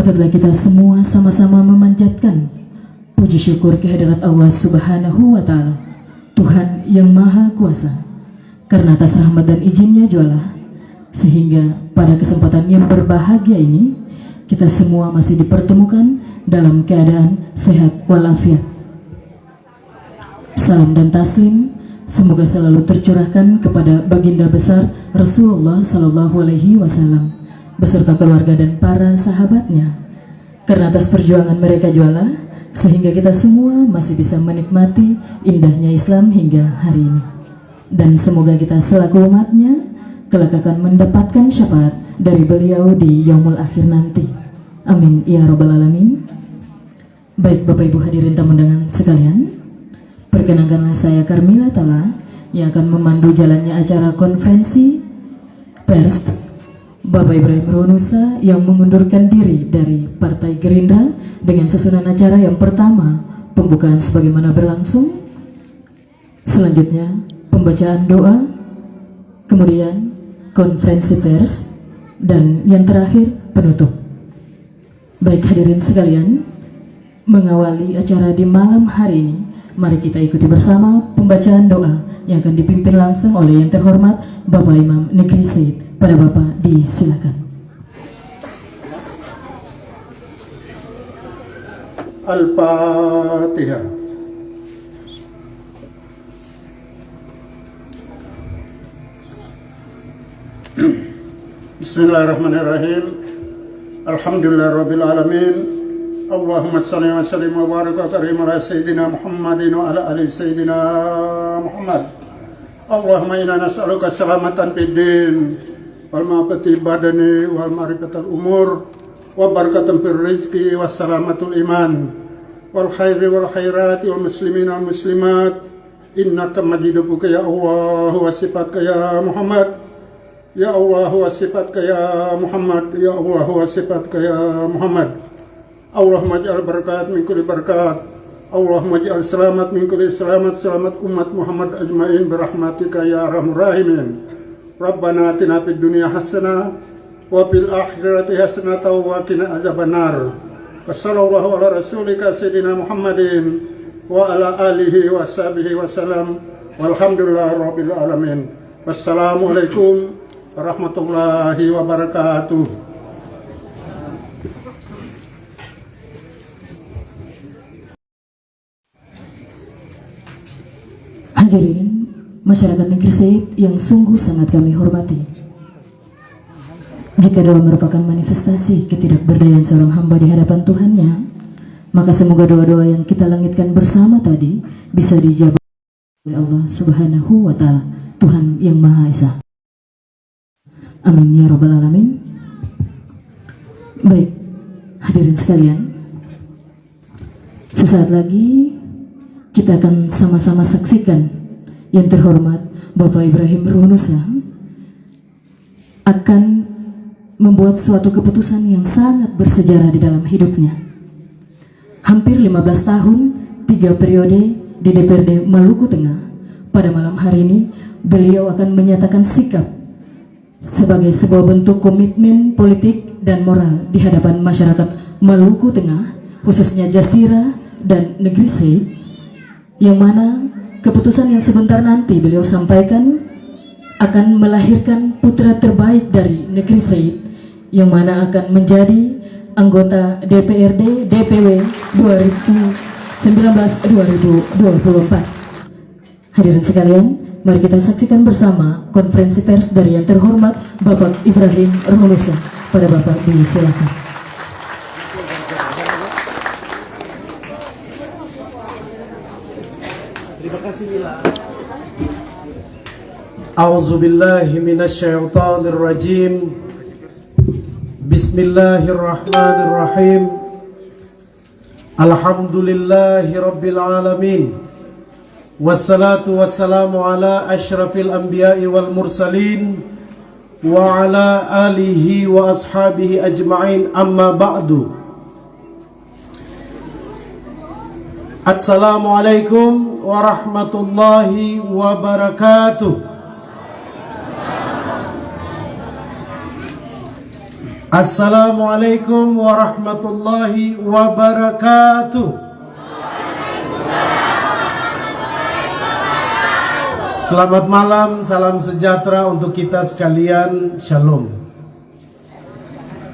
Patutlah kita semua sama-sama memanjatkan puji syukur kehadirat Allah Subhanahu wa Ta'ala, Tuhan yang Maha Kuasa, karena atas rahmat dan izinnya jualah sehingga pada kesempatan yang berbahagia ini kita semua masih dipertemukan dalam keadaan sehat walafiat. Salam dan taslim semoga selalu tercurahkan kepada baginda besar Rasulullah Sallallahu Alaihi Wasallam beserta keluarga dan para sahabatnya, karena atas perjuangan mereka jualah sehingga kita semua masih bisa menikmati indahnya Islam hingga hari ini. Dan semoga kita selaku umatnya kelak akan mendapatkan syafaat dari beliau di yaumul akhir nanti. Amin ya rabbal alamin. Baik Bapak Ibu hadirin tamu undangan sekalian, perkenankanlah saya Karmila Tala yang akan memandu jalannya acara konferensi pers Bapak Ibrahim Ruhunusa yang mengundurkan diri dari Partai Gerindra dengan susunan acara yang pertama pembukaan sebagaimana berlangsung, selanjutnya pembacaan doa, kemudian konferensi pers, dan yang terakhir penutup. Baik hadirin sekalian, mengawali acara di malam hari ini, mari kita ikuti bersama pembacaan doa yang akan dipimpin langsung oleh yang terhormat Bapak Imam Negeri Said. Pada Bapak disilakan. Al-Fatihah. Bismillahirrahmanirrahim. Alhamdulillahirabbil alamin. Allahumma shalli wa sallim wa barik wa karim ala sayyidina Muhammadin wa ala ali sayyidina Muhammad. Allahumma inna nas'aluka salamatan fid din wal ma'afati badani wal ma'rifatal umur wa barakatan fil rizqi was salamatul iman wal khairi wal khairati wal muslimin wal muslimat innaka majiduka ya Allah wa sifatka ya Muhammad ya Allah wa sifatka ya Muhammad ya Allah wa sifatka ya Muhammad. Allahumma ij'al barakat min kulli barakat, Allahumma ij'al selamat min kulli selamat, selamat umat Muhammad ajmain birahmatika ya arhamar rahimin. Rabbana atina fid dunya hasanah wa fil akhirati hasanah wa qina azabannar. Wassallallahu ala rasulika sayyidina Muhammadin wa ala alihi wa sahbihi wasallam. Walhamdulillahirabbil alamin. Wassalamualaikum warahmatullahi wabarakatuh. Hadirin masyarakat Negeri Said yang sungguh sangat kami hormati, jika doa merupakan manifestasi ketidakberdayaan seorang hamba di hadapan Tuhannya, maka semoga doa-doa yang kita langitkan bersama tadi bisa dijawab oleh Allah Subhanahu wa Ta'ala, Tuhan yang Maha Esa. Amin ya rabbal alamin. Baik hadirin sekalian, sesaat lagi kita akan sama-sama saksikan yang terhormat Bapak Ibrahim Ruhunusa akan membuat suatu keputusan yang sangat bersejarah di dalam hidupnya. Hampir 15 tahun, 3 periode di DPRD Maluku Tengah, pada malam hari ini beliau akan menyatakan sikap sebagai sebuah bentuk komitmen politik dan moral di hadapan masyarakat Maluku Tengah, khususnya Jasirah dan Negeri Said, yang mana keputusan yang sebentar nanti beliau sampaikan akan melahirkan putra terbaik dari Negeri Said, yang mana akan menjadi anggota DPRD DPW 2019-2024. Hadirin sekalian, mari kita saksikan bersama konferensi pers dari yang terhormat Bapak Ibrahim Ruhunusa. Pada Bapak disilakan. A'udzu billahi minasy syaithanir rajim. Bismillahirrahmanirrahim. Alhamdulillahi rabbil alamin. Wassalatu wassalamu ala asyrafil anbiya'i wal mursalin wa ala alihi wa ashabihi ajma'in, amma ba'du. Assalamualaikum warahmatullahi wabarakatuh. Assalamualaikum warahmatullahi wabarakatuh. Selamat malam, salam sejahtera untuk kita sekalian, Shalom.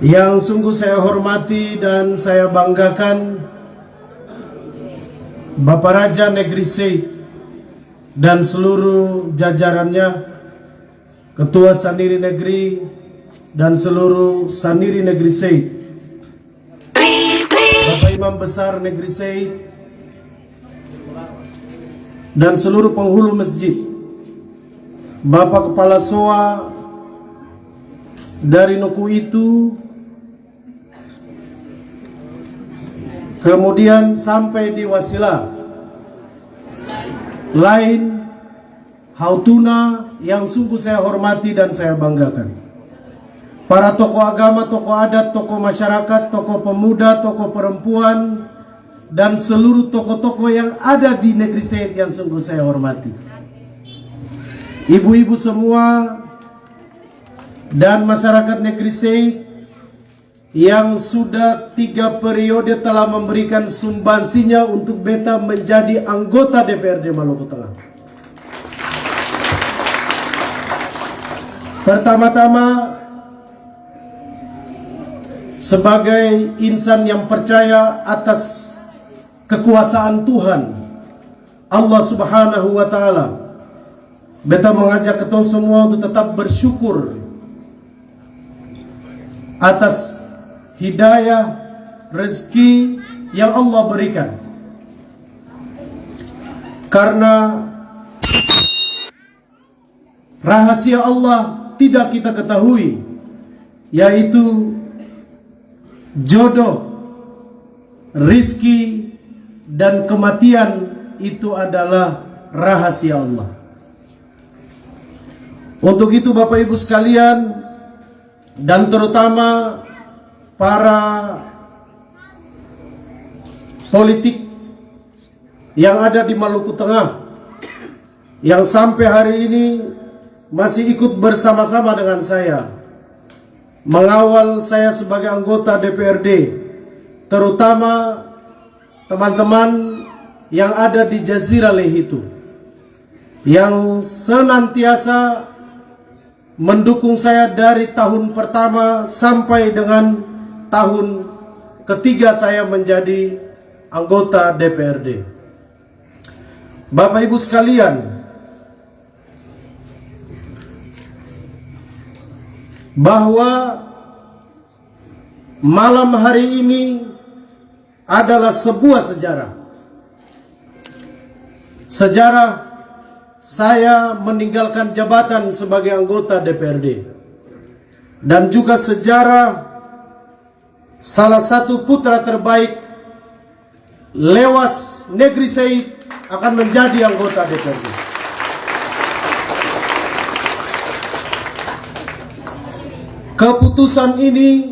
Yang sungguh saya hormati dan saya banggakan Bapak Raja Negeri Said dan seluruh jajarannya, Ketua Sandiri Negeri dan seluruh Sandiri Negeri Said, Bapak Imam Besar Negeri Said dan seluruh penghulu masjid, Bapak Kepala SOA dari Nuku itu, kemudian sampai di Wasilah lain, Hautuna yang sungguh saya hormati dan saya banggakan. Para tokoh agama, tokoh adat, tokoh masyarakat, tokoh pemuda, tokoh perempuan, dan seluruh tokoh-tokoh yang ada di Negeri Said yang sungguh saya hormati. Ibu-ibu semua dan masyarakat Negeri Said yang sudah 3 periode telah memberikan sumbansinya untuk beta menjadi anggota DPRD Maluku Tengah. Pertama-tama, sebagai insan yang percaya atas kekuasaan Tuhan Allah Subhanahu wa Ta'ala, beta mengajak ketong semua untuk tetap bersyukur atas hidayah, rezeki yang Allah berikan. Karena rahasia Allah tidak kita ketahui, yaitu jodoh, rizki, dan kematian itu adalah rahasia Allah. Untuk itu Bapak Ibu sekalian, dan terutama para politik yang ada di Maluku Tengah yang sampai hari ini masih ikut bersama-sama dengan saya mengawal saya sebagai anggota DPRD, terutama teman-teman yang ada di Jazirah Lehitu yang senantiasa mendukung saya dari tahun pertama sampai dengan tahun ketiga saya menjadi anggota DPRD. Bapak Ibu sekalian, bahwa malam hari ini adalah sebuah sejarah. Sejarah saya meninggalkan jabatan sebagai anggota DPRD, dan juga sejarah salah satu putra terbaik Lewas Negeri Said akan menjadi anggota DPRD. Keputusan ini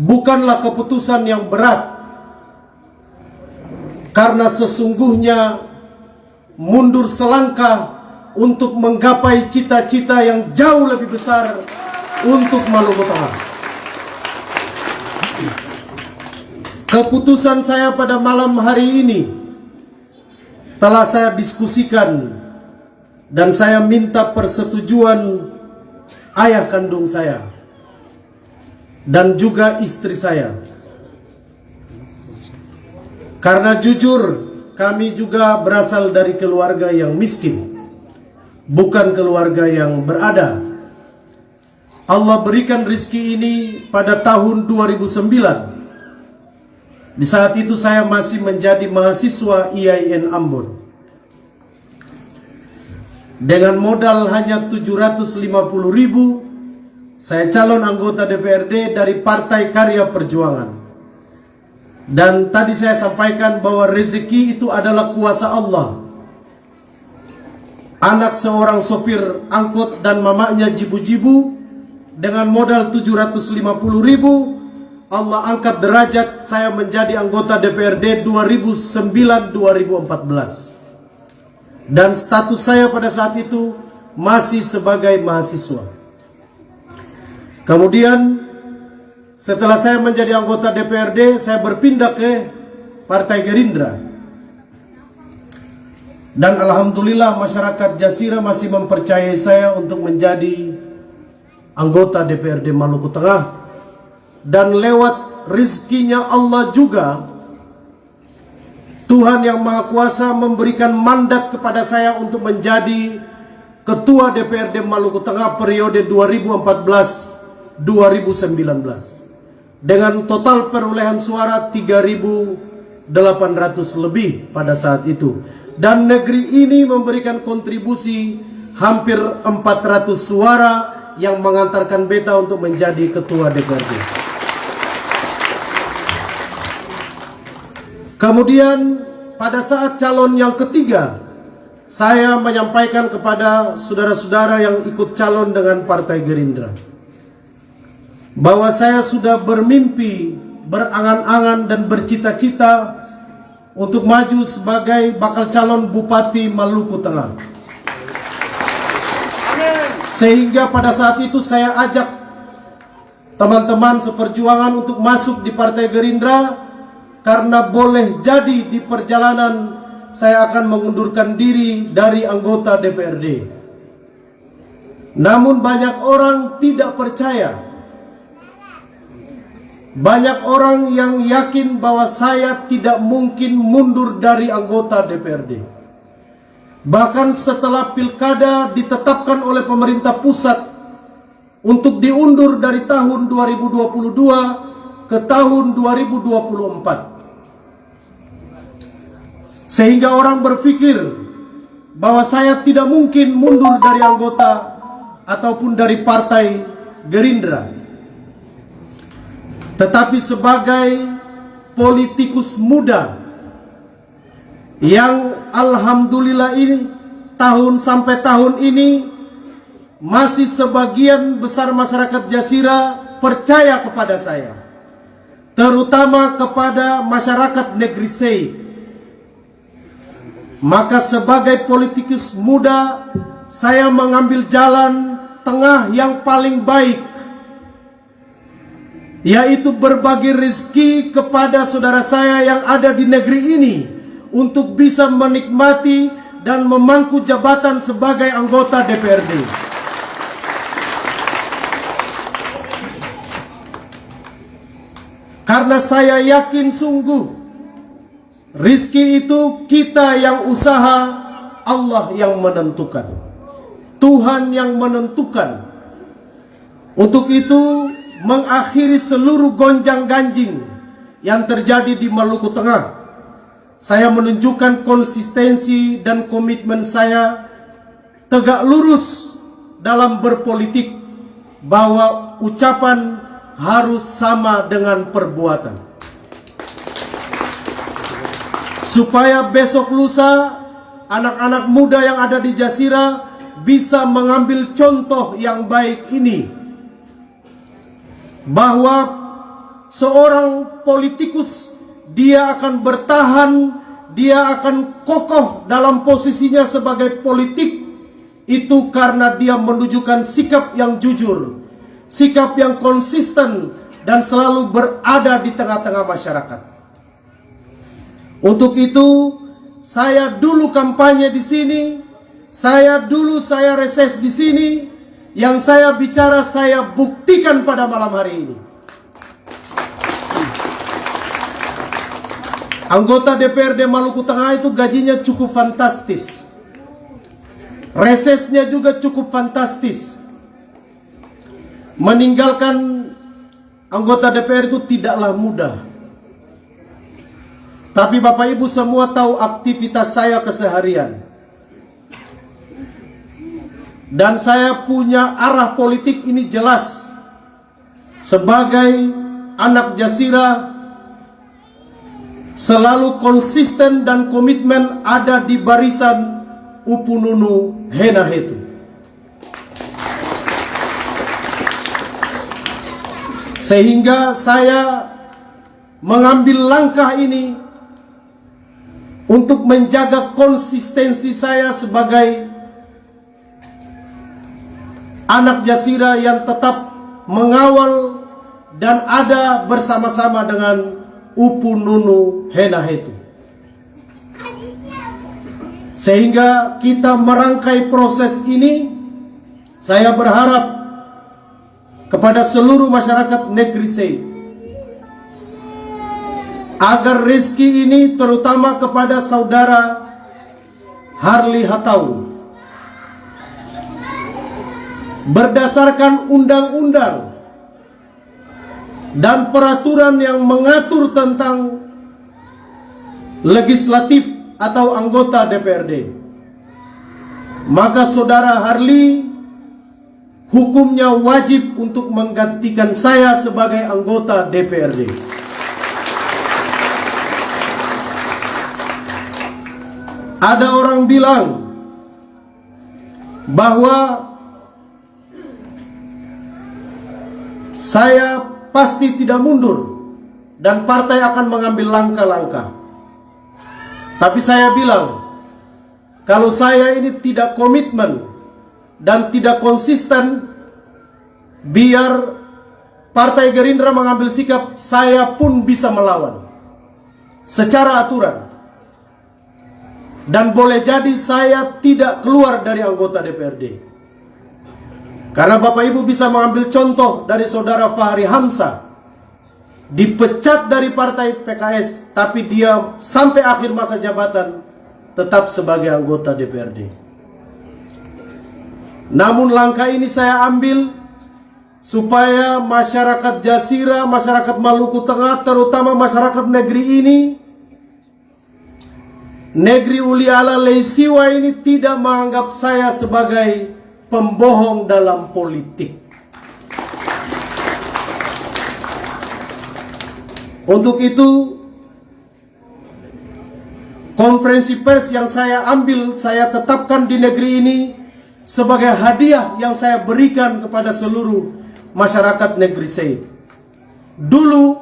bukanlah keputusan yang berat, karena sesungguhnya mundur selangkah untuk menggapai cita-cita yang jauh lebih besar untuk Maluku Tengah. Keputusan saya pada malam hari ini telah saya diskusikan dan saya minta persetujuan ayah kandung saya dan juga istri saya. Karena jujur, kami juga berasal dari keluarga yang miskin, bukan keluarga yang berada. Allah berikan rezeki ini pada tahun 2009. Di saat itu saya masih menjadi mahasiswa IAIN Ambon. Dengan modal hanya 750.000, saya calon anggota DPRD dari Partai Karya Perjuangan. Dan tadi saya sampaikan bahwa rezeki itu adalah kuasa Allah. Anak seorang sopir angkot dan mamanya jibu-jibu, dengan modal 750.000, Allah angkat derajat saya menjadi anggota DPRD 2009-2014. Dan status saya pada saat itu masih sebagai mahasiswa. Kemudian setelah saya menjadi anggota DPRD, saya berpindah ke Partai Gerindra. Dan alhamdulillah masyarakat Jasira masih mempercayai saya untuk menjadi anggota DPRD Maluku Tengah. Dan lewat rizkinya Allah juga, Tuhan Yang Maha Kuasa memberikan mandat kepada saya untuk menjadi Ketua DPRD Maluku Tengah periode 2014-2019 dengan total perolehan suara 3.800 lebih pada saat itu. Dan negeri ini memberikan kontribusi hampir 400 suara yang mengantarkan beta untuk menjadi Ketua DPRD. Kemudian pada saat calon yang ketiga, saya menyampaikan kepada saudara-saudara yang ikut calon dengan Partai Gerindra bahwa saya sudah bermimpi, berangan-angan dan bercita-cita untuk maju sebagai bakal calon Bupati Maluku Tengah. Sehingga pada saat itu saya ajak teman-teman seperjuangan untuk masuk di Partai Gerindra, karena boleh jadi di perjalanan saya akan mengundurkan diri dari anggota DPRD. Namun banyak orang tidak percaya. Banyak orang yang yakin bahwa saya tidak mungkin mundur dari anggota DPRD. Bahkan setelah pilkada ditetapkan oleh pemerintah pusat untuk diundur dari tahun 2022 ke tahun 2024. Sehingga orang berpikir bahwa saya tidak mungkin mundur dari anggota ataupun dari Partai Gerindra. Tetapi sebagai politikus muda yang alhamdulillah ini tahun sampai tahun ini masih sebagian besar masyarakat Jasira percaya kepada saya, terutama kepada masyarakat Negeri Sei. Maka sebagai politikus muda, saya mengambil jalan tengah yang paling baik, yaitu berbagi rezeki kepada saudara saya yang ada di negeri ini untuk bisa menikmati dan memangku jabatan sebagai anggota DPRD. Karena saya yakin sungguh rezeki itu kita yang usaha, Allah yang menentukan, Tuhan yang menentukan. Untuk itu mengakhiri seluruh gonjang-ganjing yang terjadi di Maluku Tengah, saya menunjukkan konsistensi dan komitmen saya tegak lurus dalam berpolitik, bahwa ucapan harus sama dengan perbuatan. Supaya besok lusa anak-anak muda yang ada di Jasira bisa mengambil contoh yang baik ini, bahwa seorang politikus dia akan bertahan, dia akan kokoh dalam posisinya sebagai politik itu karena dia menunjukkan sikap yang jujur, sikap yang konsisten, dan selalu berada di tengah-tengah masyarakat. Untuk itu saya dulu kampanye di sini, saya reses di sini. Yang saya bicara saya buktikan pada malam hari ini. Anggota DPRD Maluku Tengah itu gajinya cukup fantastis, resesnya juga cukup fantastis. Meninggalkan anggota DPR itu tidaklah mudah. Tapi Bapak Ibu semua tahu aktivitas saya keseharian. Dan saya punya arah politik ini jelas. Sebagai anak Jasira, selalu konsisten dan komitmen ada di barisan Upununu Henahetu. Sehingga saya mengambil langkah ini untuk menjaga konsistensi saya sebagai anak Jasira yang tetap mengawal dan ada bersama-sama dengan Upu Nunu Henahetu. Sehingga kita merangkai proses ini, saya berharap kepada seluruh masyarakat Negeri Seyit agar rezeki ini terutama kepada saudara Harli Hataun berdasarkan undang-undang dan peraturan yang mengatur tentang legislatif atau anggota DPRD, maka saudara Harli hukumnya wajib untuk menggantikan saya sebagai anggota DPRD. Ada orang bilang bahwa saya pasti tidak mundur dan partai akan mengambil langkah-langkah. Tapi saya bilang, kalau saya ini tidak komitmen dan tidak konsisten, biar Partai Gerindra mengambil sikap, saya pun bisa melawan secara aturan. Dan boleh jadi saya tidak keluar dari anggota DPRD. Karena Bapak Ibu bisa mengambil contoh dari saudara Fahri Hamzah, dipecat dari partai PKS, tapi dia sampai akhir masa jabatan tetap sebagai anggota DPRD. Namun langkah ini saya ambil supaya masyarakat Jasira, masyarakat Maluku Tengah, terutama masyarakat negeri ini, negeri Uli Ala Leisiwa ini tidak menganggap saya sebagai pembohong dalam politik. Untuk itu, konferensi pers yang saya ambil, saya tetapkan di negeri ini sebagai hadiah yang saya berikan kepada seluruh masyarakat negeri Seyit. Dulu,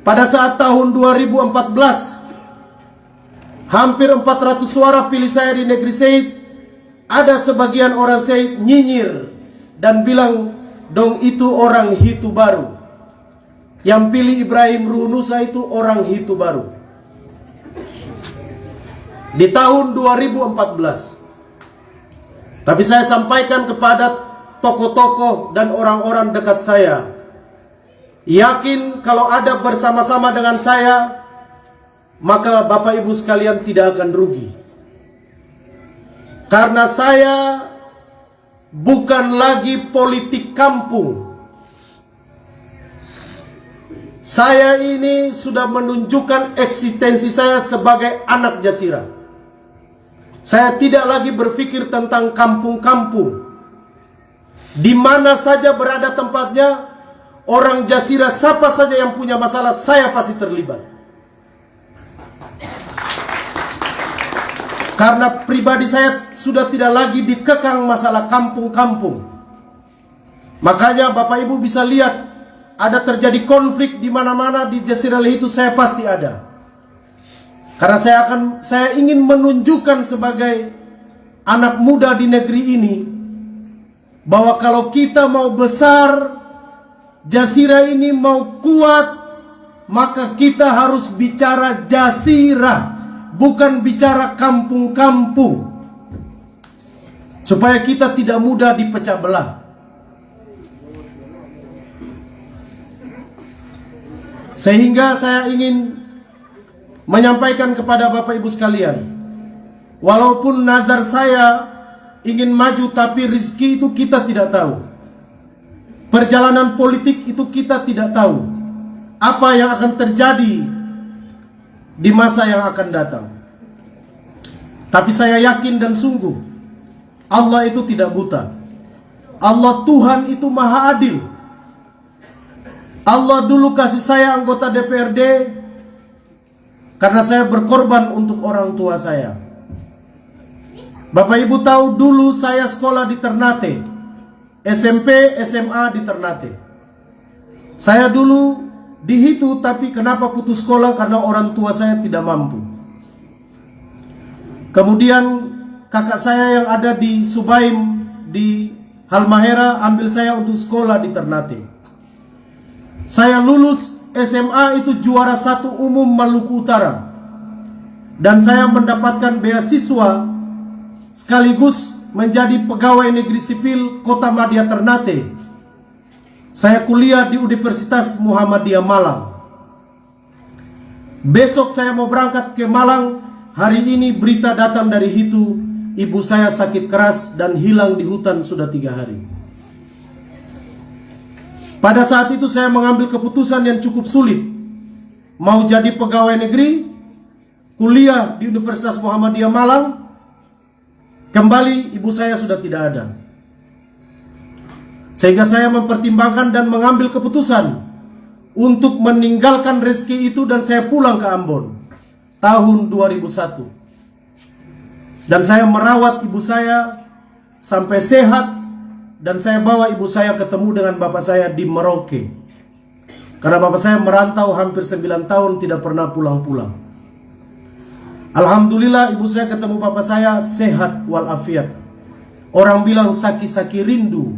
pada saat tahun 2014, hampir 400 suara pilih saya di negeri Seyit, ada sebagian orang Seyit nyinyir dan bilang, dong itu orang Hitu baru. Yang pilih Ibrahim Ruhunusa itu orang Hitu baru. Di tahun 2014. Tapi saya sampaikan kepada tokoh-tokoh dan orang-orang dekat saya, yakin kalau ada bersama-sama dengan saya, maka Bapak Ibu sekalian tidak akan rugi. Karena saya bukan lagi politik kampung. Saya ini sudah menunjukkan eksistensi saya sebagai anak Jasira. Saya tidak lagi berpikir tentang kampung-kampung. Di mana saja berada tempatnya, orang Jasira siapa saja yang punya masalah, saya pasti terlibat. Karena pribadi saya sudah tidak lagi dikekang masalah kampung-kampung. Makanya Bapak Ibu bisa lihat, ada terjadi konflik di mana-mana di Jasira itu, saya pasti ada. Karena saya ingin menunjukkan sebagai anak muda di negeri ini, bahwa kalau kita mau besar, Jasira ini mau kuat, maka kita harus bicara Jasira, bukan bicara kampung-kampung, supaya kita tidak mudah dipecah belah. Sehingga saya ingin menyampaikan kepada Bapak Ibu sekalian, walaupun nazar saya ingin maju, tapi rezeki itu kita tidak tahu. Perjalanan politik itu kita tidak tahu apa yang akan terjadi di masa yang akan datang. Tapi saya yakin dan sungguh, Allah itu tidak buta. Allah Tuhan itu maha adil. Allah dulu kasih saya anggota DPRD karena saya berkorban untuk orang tua saya. Bapak Ibu tahu dulu saya sekolah di Ternate, SMP, SMA di Ternate. Saya dulu di Hitu, tapi kenapa putus sekolah? Karena orang tua saya tidak mampu. Kemudian kakak saya yang ada di Subaim, di Halmahera, ambil saya untuk sekolah di Ternate. Saya lulus SMA itu juara 1 umum Maluku Utara. Dan saya mendapatkan beasiswa sekaligus menjadi pegawai negeri sipil Kota Madya Ternate. Saya kuliah di Universitas Muhammadiyah Malang. Besok saya mau berangkat ke Malang. Hari ini berita datang dari Hitu, ibu saya sakit keras dan hilang di hutan sudah 3 hari. Pada saat itu saya mengambil keputusan yang cukup sulit. Mau jadi pegawai negeri, kuliah di Universitas Muhammadiyah Malang. Kembali ibu saya sudah tidak ada. Sehingga saya mempertimbangkan dan mengambil keputusan untuk meninggalkan rezeki itu dan saya pulang ke Ambon tahun 2001. Dan saya merawat ibu saya sampai sehat. Dan saya bawa ibu saya ketemu dengan bapak saya di Merauke. Karena bapak saya merantau hampir 9 tahun tidak pernah pulang-pulang. Alhamdulillah ibu saya ketemu bapak saya sehat walafiat. Orang bilang saki-saki rindu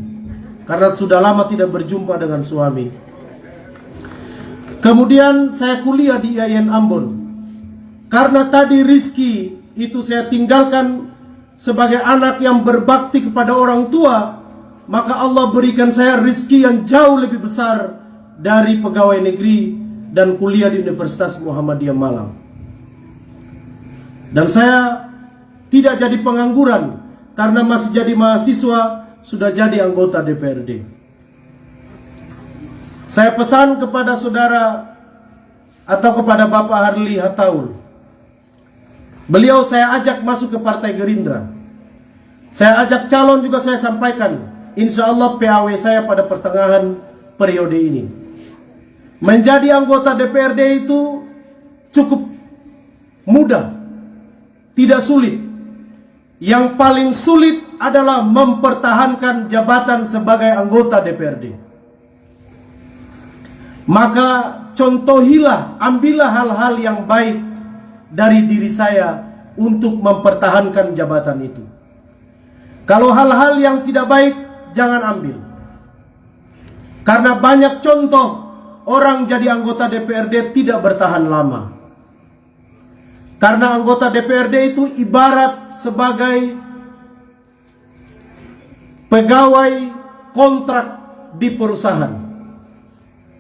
karena sudah lama tidak berjumpa dengan suami. Kemudian saya kuliah di IAIN Ambon. Karena tadi rizki itu saya tinggalkan sebagai anak yang berbakti kepada orang tua, maka Allah berikan saya rizki yang jauh lebih besar dari pegawai negeri dan kuliah di Universitas Muhammadiyah Malang. Dan saya tidak jadi pengangguran karena masih jadi mahasiswa, sudah jadi anggota DPRD. Saya pesan kepada saudara atau kepada Bapak Harli Hataul. Beliau saya ajak masuk ke Partai Gerindra. Saya ajak calon juga saya sampaikan. Insya Allah PAW saya pada pertengahan periode ini. Menjadi anggota DPRD itu cukup mudah, tidak sulit. Yang paling sulit adalah mempertahankan jabatan sebagai anggota DPRD. Maka contohilah, ambillah hal-hal yang baik dari diri saya untuk mempertahankan jabatan itu. Kalau hal-hal yang tidak baik, jangan ambil. Karena banyak contoh orang jadi anggota DPRD tidak bertahan lama. Karena anggota DPRD itu ibarat sebagai pegawai kontrak di perusahaan.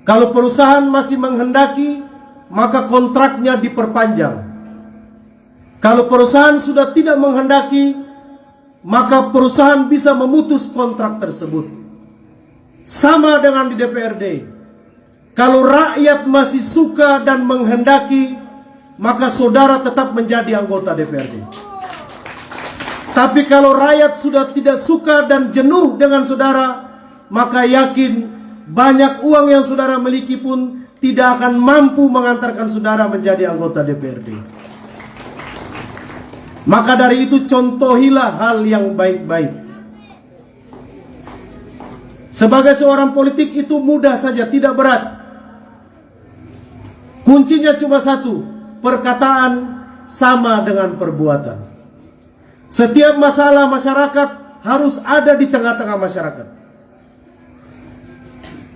Kalau perusahaan masih menghendaki, maka kontraknya diperpanjang. Kalau perusahaan sudah tidak menghendaki, maka perusahaan bisa memutus kontrak tersebut. Sama dengan di DPRD. Kalau rakyat masih suka dan menghendaki, maka saudara tetap menjadi anggota DPRD. Tapi kalau rakyat sudah tidak suka dan jenuh dengan saudara, maka yakin banyak uang yang saudara miliki pun tidak akan mampu mengantarkan saudara menjadi anggota DPRD. Maka dari itu contohilah hal yang baik-baik. Sebagai seorang politik itu mudah saja, tidak berat. Kuncinya cuma satu, perkataan sama dengan perbuatan. Setiap masalah masyarakat harus ada di tengah-tengah masyarakat.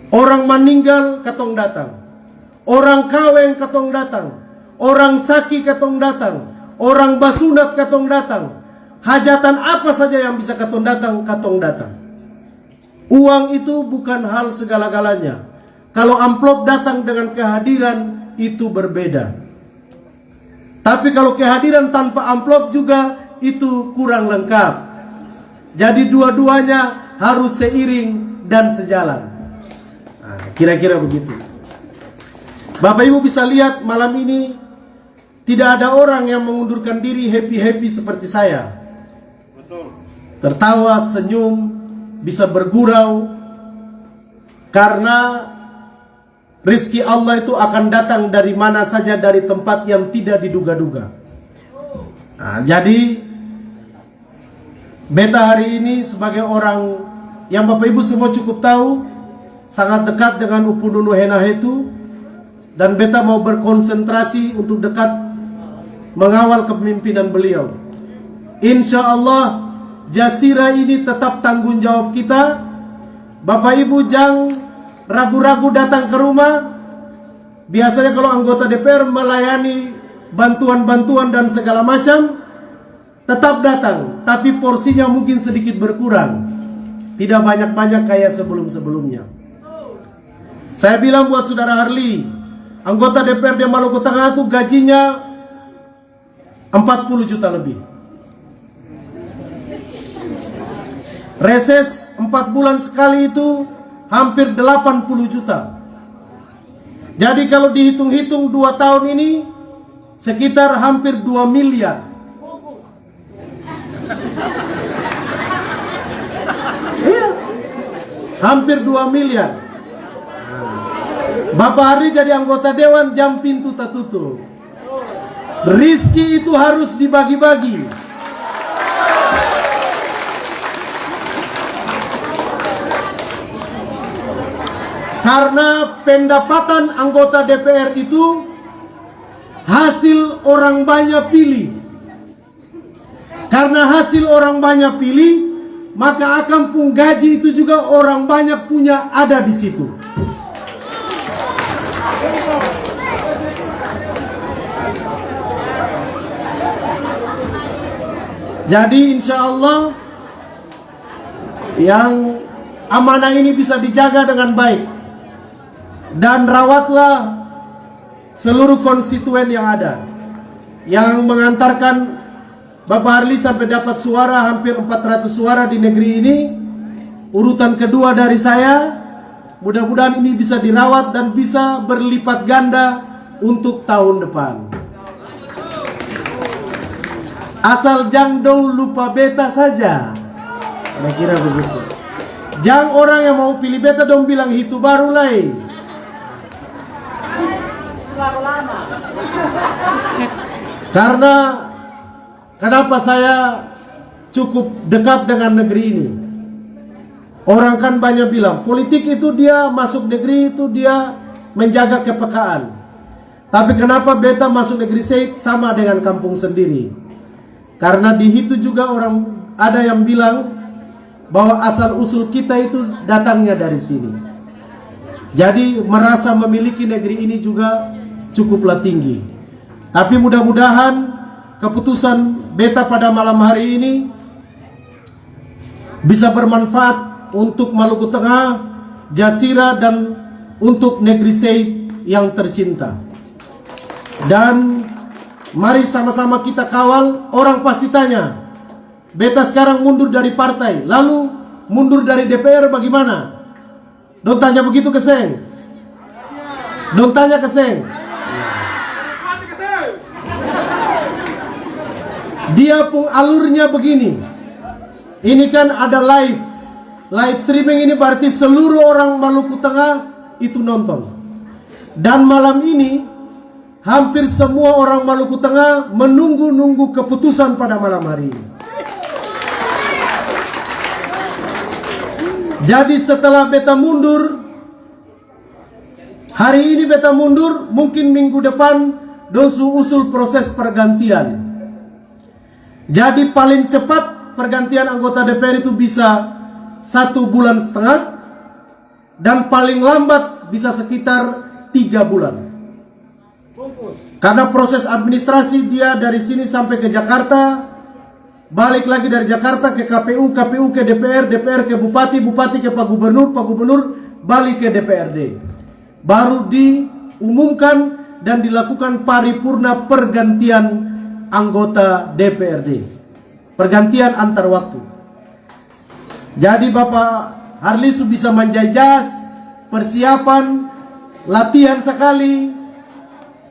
Orang meninggal katong datang, orang kawin katong datang, orang sakit katong datang, orang basunat katong datang. Hajatan apa saja yang bisa katong datang. Uang itu bukan hal segala-galanya. Kalau amplop datang dengan kehadiran itu berbeda. Tapi kalau kehadiran tanpa amplop juga itu kurang lengkap. Jadi dua-duanya harus seiring dan sejalan. Nah, kira-kira begitu. Bapak Ibu bisa lihat malam ini tidak ada orang yang mengundurkan diri happy-happy seperti saya. Betul. Tertawa, senyum, bisa bergurau. Karena rezeki Allah itu akan datang dari mana saja, dari tempat yang tidak diduga-duga. Nah, jadi beta hari ini sebagai orang yang Bapak Ibu semua cukup tahu, sangat dekat dengan Upununu Henahetu, dan beta mau berkonsentrasi untuk dekat mengawal kepemimpinan beliau. Insya Allah Jasira ini tetap tanggung jawab kita. Bapak Ibu jangan ragu-ragu datang ke rumah. Biasanya kalau anggota DPR melayani bantuan-bantuan dan segala macam, tetap datang, tapi porsinya mungkin sedikit berkurang. Tidak banyak-banyak kayak sebelum-sebelumnya. Saya bilang buat saudara Harli, anggota DPRD Maluku Tengah itu gajinya 40 juta lebih. Reses 4 bulan sekali itu hampir 80 juta. Jadi kalau dihitung-hitung 2 tahun ini sekitar hampir 2 miliar. Iya, hampir 2 miliar. Bapak Hari jadi anggota dewan, jam pintu tertutup. Rizki itu harus dibagi-bagi. Karena pendapatan anggota DPR itu hasil orang banyak pilih. Karena hasil orang banyak pilih, maka akan pun gaji itu juga orang banyak punya ada di situ. Jadi insya Allah yang amanah ini bisa dijaga dengan baik. Dan rawatlah seluruh konstituen yang ada, yang mengantarkan Bapak Harli sampai dapat suara hampir 400 suara di negeri ini. Urutan kedua dari saya. Mudah-mudahan ini bisa dirawat dan bisa berlipat ganda untuk tahun depan. Asal jangan dong lupa beta saja. Saya kira begitu. Jangan orang yang mau pilih beta dong bilang itu baru lai. Karena kenapa saya cukup dekat dengan negeri ini? Orang kan banyak bilang politik itu dia masuk negeri itu dia menjaga kepekaan. Tapi kenapa beta masuk negeri Said sama dengan kampung sendiri? Karena di situ juga orang ada yang bilang bahwa asal usul kita itu datangnya dari sini. Jadi merasa memiliki negeri ini juga cukuplah tinggi. Tapi mudah-mudahan keputusan beta pada malam hari ini bisa bermanfaat untuk Maluku Tengah, Jasira, dan untuk negeri Said yang tercinta. Dan mari sama-sama kita kawal. Orang pasti tanya, beta sekarang mundur dari partai, lalu mundur dari DPR bagaimana? Dong tanya begitu ke Seng? Dong tanya ke Seng? Dia pun alurnya begini. Ini kan ada live streaming, ini berarti seluruh orang Maluku Tengah itu nonton. Dan malam ini hampir semua orang Maluku Tengah menunggu-nunggu keputusan pada malam hari ini. Jadi setelah beta mundur, hari ini beta mundur, mungkin minggu depan dosu usul proses pergantian. Jadi paling cepat pergantian anggota DPR itu bisa 1,5 bulan, dan paling lambat bisa sekitar 3 bulan. Karena proses administrasi dia dari sini sampai ke Jakarta, balik lagi dari Jakarta ke KPU, KPU ke DPR, DPR ke Bupati, Bupati ke Pak Gubernur, Pak Gubernur balik ke DPRD. Baru diumumkan dan dilakukan paripurna pergantian anggota DPRD. Pergantian antar waktu. Jadi Bapak Harli bisa menjajas persiapan, latihan sekali.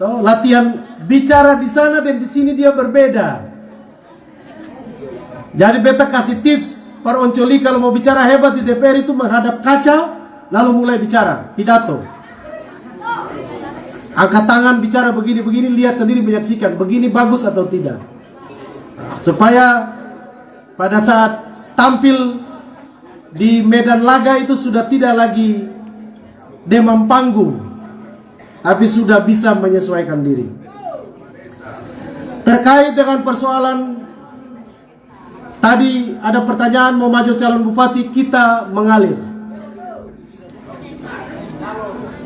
Latihan bicara di sana dan di sini dia berbeda. Jadi beta kasih tips para oncoli kalau mau bicara hebat di DPR itu menghadap kaca lalu mulai bicara, pidato. Angkat tangan bicara begini-begini, lihat sendiri menyaksikan begini bagus atau tidak. Supaya pada saat tampil di medan laga itu sudah tidak lagi demam panggung, tapi sudah bisa menyesuaikan diri. Terkait dengan persoalan tadi ada pertanyaan mau maju calon bupati, kita mengalir.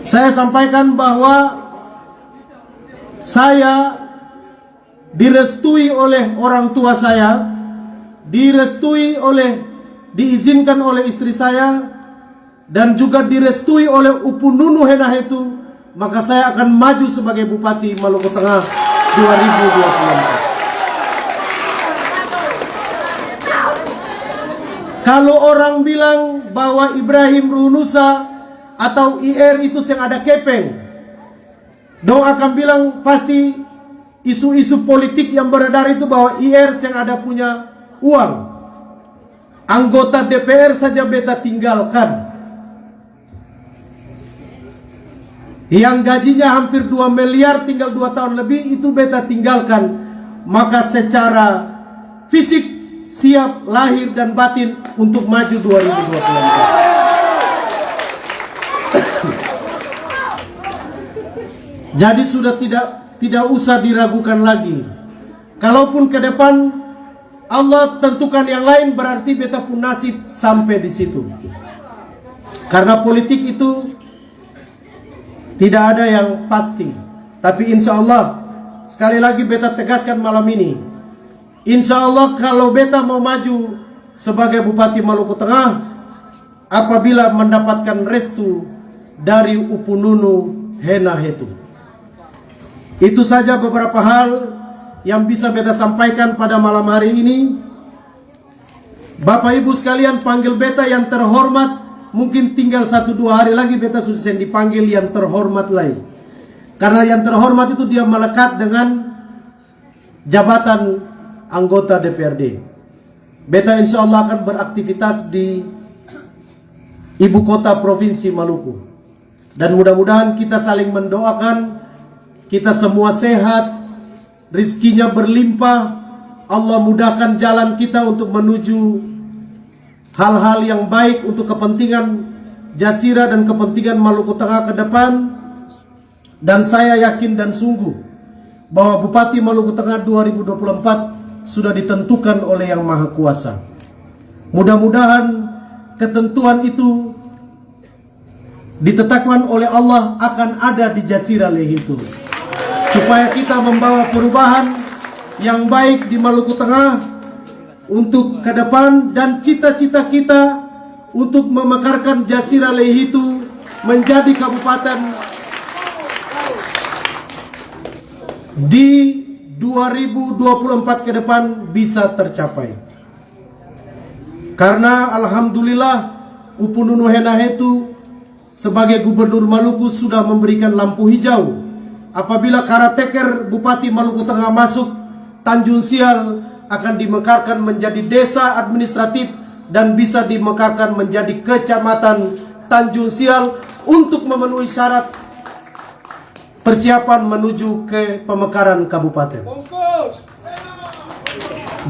Saya sampaikan bahwa saya direstui oleh orang tua saya, diizinkan oleh istri saya, dan juga direstui oleh Upu Nunu Henahetu, maka saya akan maju sebagai Bupati Maluku Tengah 2024. Kalau orang bilang bahwa Ibrahim Ruhunusa atau IR itu yang ada kepeng, dong akan bilang pasti isu-isu politik yang beredar itu bahwa IR yang ada punya uang. Anggota DPR saja beta tinggalkan, yang gajinya hampir 2 miliar tinggal 2 tahun lebih, itu beta tinggalkan. Maka secara fisik siap lahir dan batin untuk maju 2024. Jadi sudah tidak usah diragukan lagi. Kalaupun ke depan Allah tentukan yang lain, berarti beta pun nasib sampai di situ. Karena politik itu tidak ada yang pasti. Tapi insya Allah, sekali lagi beta tegaskan malam ini, insya Allah kalau beta mau maju sebagai Bupati Maluku Tengah, apabila mendapatkan restu dari Upu Nunu Henahetu. Itu saja beberapa hal yang bisa beta sampaikan pada malam hari ini. Bapak Ibu sekalian, panggil beta yang terhormat. Mungkin tinggal 1-2 hari lagi beta sudah dipanggil yang terhormat lain. Karena yang terhormat itu dia melekat dengan jabatan anggota DPRD. Beta insya Allah akan beraktivitas di ibu kota provinsi Maluku. Dan mudah-mudahan kita saling mendoakan, kita semua sehat, rizkinya berlimpah, Allah mudahkan jalan kita untuk menuju hal-hal yang baik untuk kepentingan Jasira dan kepentingan Maluku Tengah ke depan. Dan saya yakin dan sungguh bahwa Bupati Maluku Tengah 2024 sudah ditentukan oleh Yang Maha Kuasa. Mudah-mudahan ketentuan itu ditetapkan oleh Allah akan ada di Jasira Lehitu, supaya kita membawa perubahan yang baik di Maluku Tengah untuk ke depan. Dan cita-cita kita untuk memekarkan Jasira Lehitu menjadi kabupaten di 2024 ke depan bisa tercapai. Karena alhamdulillah Upu Nunu Henahetu sebagai Gubernur Maluku sudah memberikan lampu hijau. Apabila karateker Bupati Maluku Tengah masuk, Tanjung Sial akan dimekarkan menjadi desa administratif dan bisa dimekarkan menjadi kecamatan Tanjung Sial untuk memenuhi syarat persiapan menuju ke pemekaran kabupaten.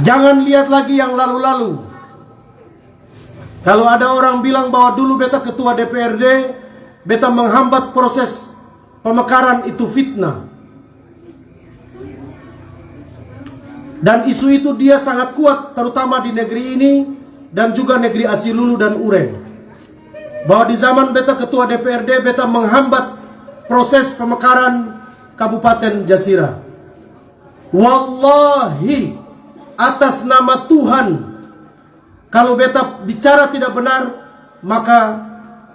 Jangan lihat lagi yang lalu-lalu. Kalau ada orang bilang bahwa dulu beta ketua DPRD, beta menghambat proses pemekaran, itu fitnah. Dan isu itu dia sangat kuat, terutama di negeri ini dan juga negeri Asilulu dan Uren. Bahwa di zaman beta ketua DPRD, beta menghambat proses pemekaran Kabupaten Jasira. Wallahi, atas nama Tuhan, kalau beta bicara tidak benar, maka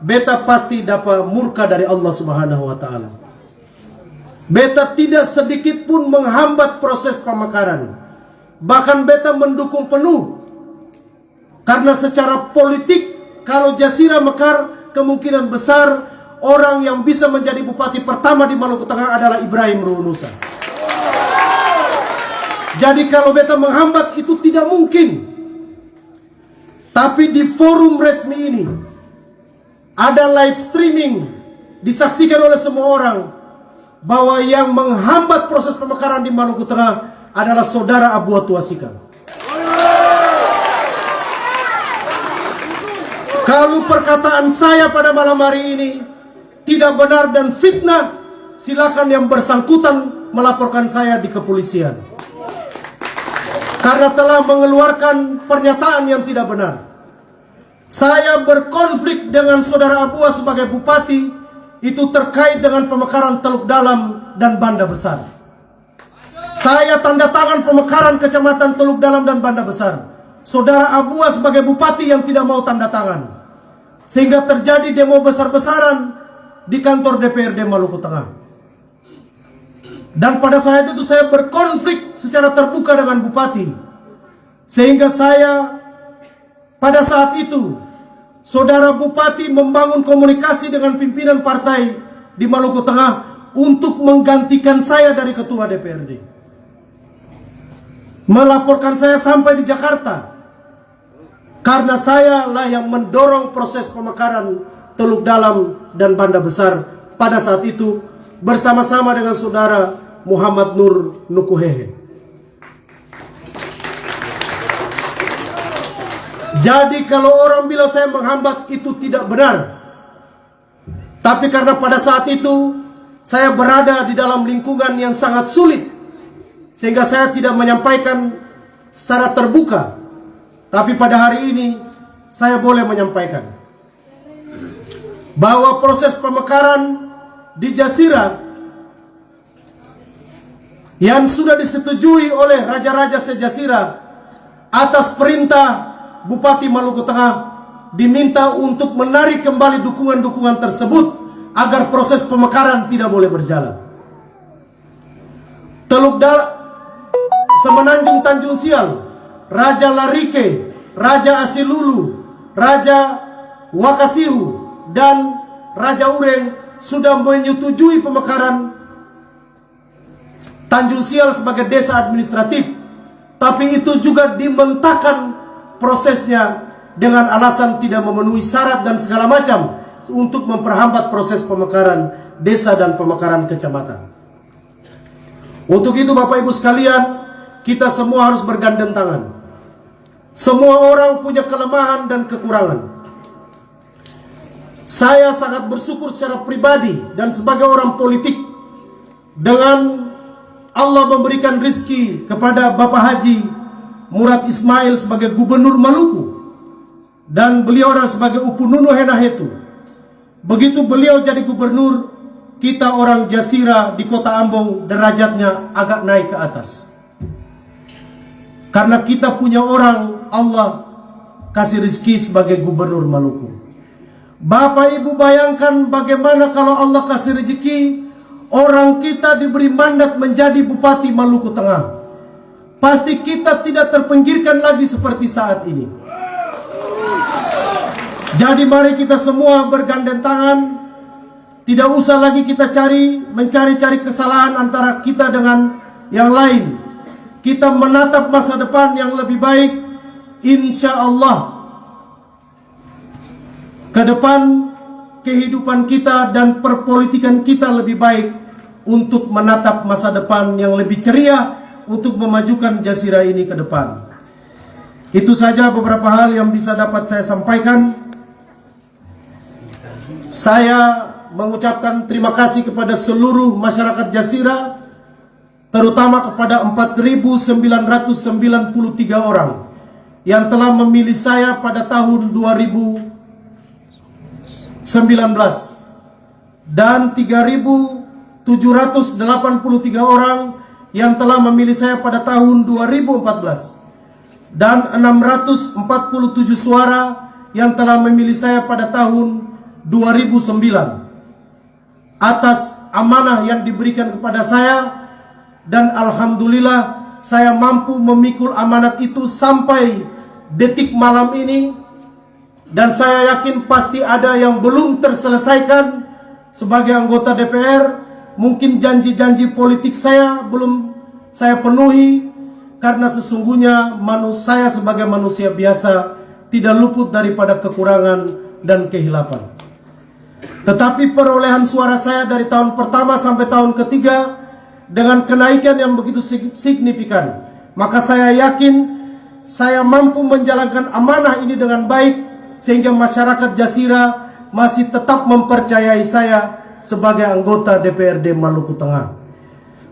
beta pasti dapat murka dari Allah Subhanahu wa taala. Beta tidak sedikit pun menghambat proses pemekaran. Bahkan beta mendukung penuh. Karena secara politik, kalau Jasira mekar, kemungkinan besar orang yang bisa menjadi bupati pertama di Maluku Tengah adalah Ibrahim Ruhunusa. Jadi kalau beta menghambat itu tidak mungkin. Tapi di forum resmi ini ada live streaming, disaksikan oleh semua orang, bahwa yang menghambat proses pemekaran di Maluku Tengah adalah saudara Abu Watu Wasikal. Kalau perkataan saya pada malam hari ini tidak benar dan fitnah, silakan yang bersangkutan melaporkan saya di kepolisian. Karena telah mengeluarkan pernyataan yang tidak benar. Saya berkonflik dengan saudara Abu sebagai bupati itu terkait dengan pemekaran Teluk Dalam dan Banda Besar. Saya tanda tangan pemekaran Kecamatan Teluk Dalam dan Banda Besar. Saudara Abua sebagai bupati yang tidak mau tanda tangan, sehingga terjadi demo besar-besaran di kantor DPRD Maluku Tengah. Dan pada saat itu saya berkonflik secara terbuka dengan bupati, sehingga saya pada saat itu saudara bupati membangun komunikasi dengan pimpinan partai di Maluku Tengah untuk menggantikan saya dari ketua DPRD, melaporkan saya sampai di Jakarta. Karena saya lah yang mendorong proses pemekaran Teluk Dalam dan Banda Besar pada saat itu bersama-sama dengan saudara Muhammad Nur Nukuhehe. Jadi kalau orang bilang saya menghambat, itu tidak benar. Tapi karena pada saat itu saya berada di dalam lingkungan yang sangat sulit, sehingga saya tidak menyampaikan secara terbuka. Tapi pada hari ini saya boleh menyampaikan bahwa proses pemekaran di Jasira yang sudah disetujui oleh raja-raja se-Jasira atas perintah Bupati Maluku Tengah diminta untuk menarik kembali dukungan-dukungan tersebut agar proses pemekaran tidak boleh berjalan. Teluk Dalam, Semenanjung Tanjung Sial, Raja Larike, Raja Asilulu, Raja Wakasihu, dan Raja Ureng sudah menyetujui pemekaran Tanjung Sial sebagai desa administratif. Tapi itu juga dimentahkan prosesnya dengan alasan tidak memenuhi syarat dan segala macam untuk memperhambat proses pemekaran desa dan pemekaran kecamatan. Untuk itu Bapak Ibu sekalian, kita semua harus bergandeng tangan. Semua orang punya kelemahan dan kekurangan. Saya sangat bersyukur secara pribadi dan sebagai orang politik dengan Allah memberikan rizki kepada Bapak Haji Murad Ismail sebagai Gubernur Maluku, dan beliau adalah sebagai Upununu Henahetu. Begitu beliau jadi gubernur, kita orang Jasira di Kota Ambon derajatnya agak naik ke atas. Karena kita punya orang Allah kasih rizki sebagai Gubernur Maluku. Bapak Ibu bayangkan bagaimana kalau Allah kasih rezeki orang kita diberi mandat menjadi Bupati Maluku Tengah. Pasti kita tidak terpinggirkan lagi seperti saat ini. Jadi mari kita semua bergandeng tangan. Tidak usah lagi kita mencari-cari kesalahan antara kita dengan yang lain. Kita menatap masa depan yang lebih baik, insya Allah. Ke depan kehidupan kita dan perpolitikan kita lebih baik untuk menatap masa depan yang lebih ceria untuk memajukan Jasira ini ke depan. Itu saja beberapa hal yang bisa dapat saya sampaikan. Saya mengucapkan terima kasih kepada seluruh masyarakat Jasira, terutama kepada 4.993 orang yang telah memilih saya pada tahun 2019 dan 3.783 orang yang telah memilih saya pada tahun 2014 dan 647 suara yang telah memilih saya pada tahun 2009 atas amanah yang diberikan kepada saya. Dan alhamdulillah saya mampu memikul amanat itu sampai detik malam ini. Dan saya yakin pasti ada yang belum terselesaikan sebagai anggota DPR. Mungkin janji-janji politik saya belum saya penuhi, karena sesungguhnya saya sebagai manusia biasa tidak luput daripada kekurangan dan kehilafan. Tetapi perolehan suara saya dari tahun pertama sampai tahun ketiga dengan kenaikan yang begitu signifikan, maka saya yakin saya mampu menjalankan amanah ini dengan baik, sehingga masyarakat Jasira masih tetap mempercayai saya sebagai anggota DPRD Maluku Tengah.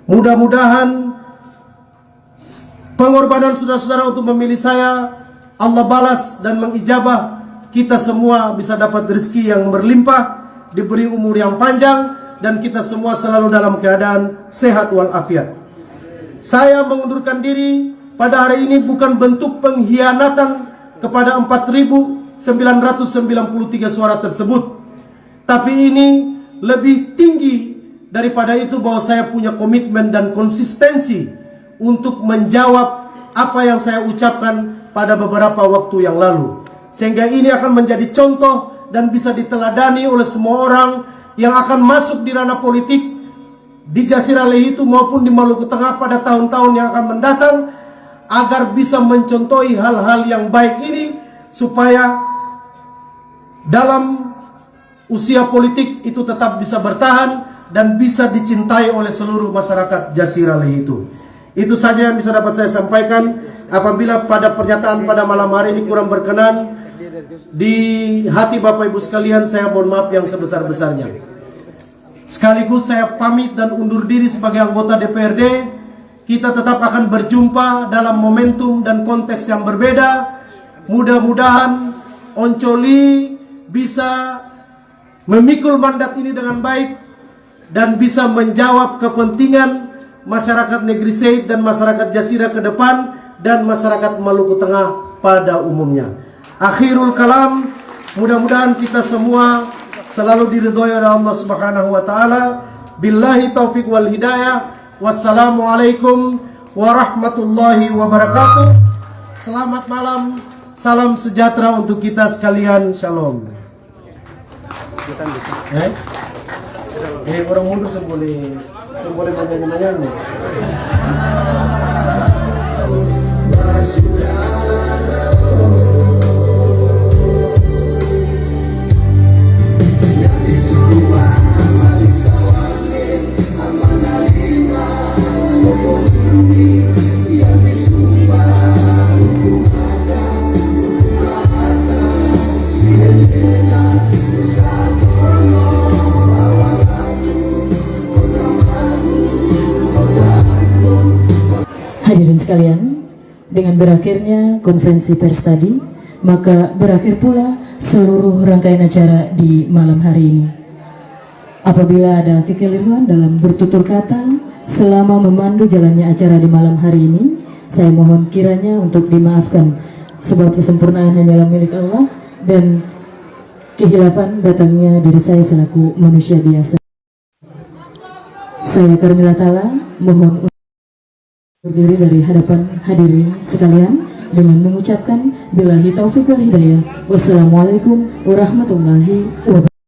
Mudah-mudahan pengorbanan saudara-saudara untuk memilih saya Allah balas dan mengijabah, kita semua bisa dapat rezeki yang berlimpah diberi umur yang panjang, dan kita semua selalu dalam keadaan sehat walafiat. Saya mengundurkan diri pada hari ini bukan bentuk pengkhianatan kepada 4.993 suara tersebut, tapi ini lebih tinggi daripada itu, bahwa saya punya komitmen dan konsistensi untuk menjawab apa yang saya ucapkan pada beberapa waktu yang lalu, sehingga ini akan menjadi contoh dan bisa diteladani oleh semua orang yang akan masuk di ranah politik di Jazirah Lehitu maupun di Maluku Tengah pada tahun-tahun yang akan mendatang, agar bisa mencontohi hal-hal yang baik ini, supaya dalam usia politik itu tetap bisa bertahan dan bisa dicintai oleh seluruh masyarakat Jazirah Lehitu. Itu saja yang bisa dapat saya sampaikan. Apabila pada pernyataan pada malam hari ini kurang berkenan di hati Bapak Ibu sekalian, saya mohon maaf yang sebesar-besarnya. Sekaligus saya pamit dan undur diri sebagai anggota DPRD. Kita tetap akan berjumpa dalam momentum dan konteks yang berbeda. Mudah-mudahan Oncoli bisa memikul mandat ini dengan baik dan bisa menjawab kepentingan masyarakat Negeri Said dan masyarakat Jazirah ke depan, dan masyarakat Maluku Tengah pada umumnya. Akhirul kalam, mudah-mudahan kita semua selalu diridhoi oleh Allah Subhanahu wa taala. Billahi taufik wal hidayah. Wassalamualaikum warahmatullahi wabarakatuh. Selamat malam, salam sejahtera untuk kita sekalian. Shalom. Orang mundur seboleh menyanyi-menyanyi. Hadirin sekalian, dengan berakhirnya konferensi pers tadi, maka berakhir pula seluruh rangkaian acara di malam hari ini. Apabila ada kekeliruan dalam bertutur kata selama memandu jalannya acara di malam hari ini, saya mohon kiranya untuk dimaafkan, sebab kesempurnaan hanyalah milik Allah dan kehilapan datangnya dari saya selaku manusia biasa. Saya Karmila Tala mohon berdiri dari hadapan hadirin sekalian dengan mengucapkan billahi taufiq wal hidayah. Wassalamualaikum warahmatullahi wabarakatuh.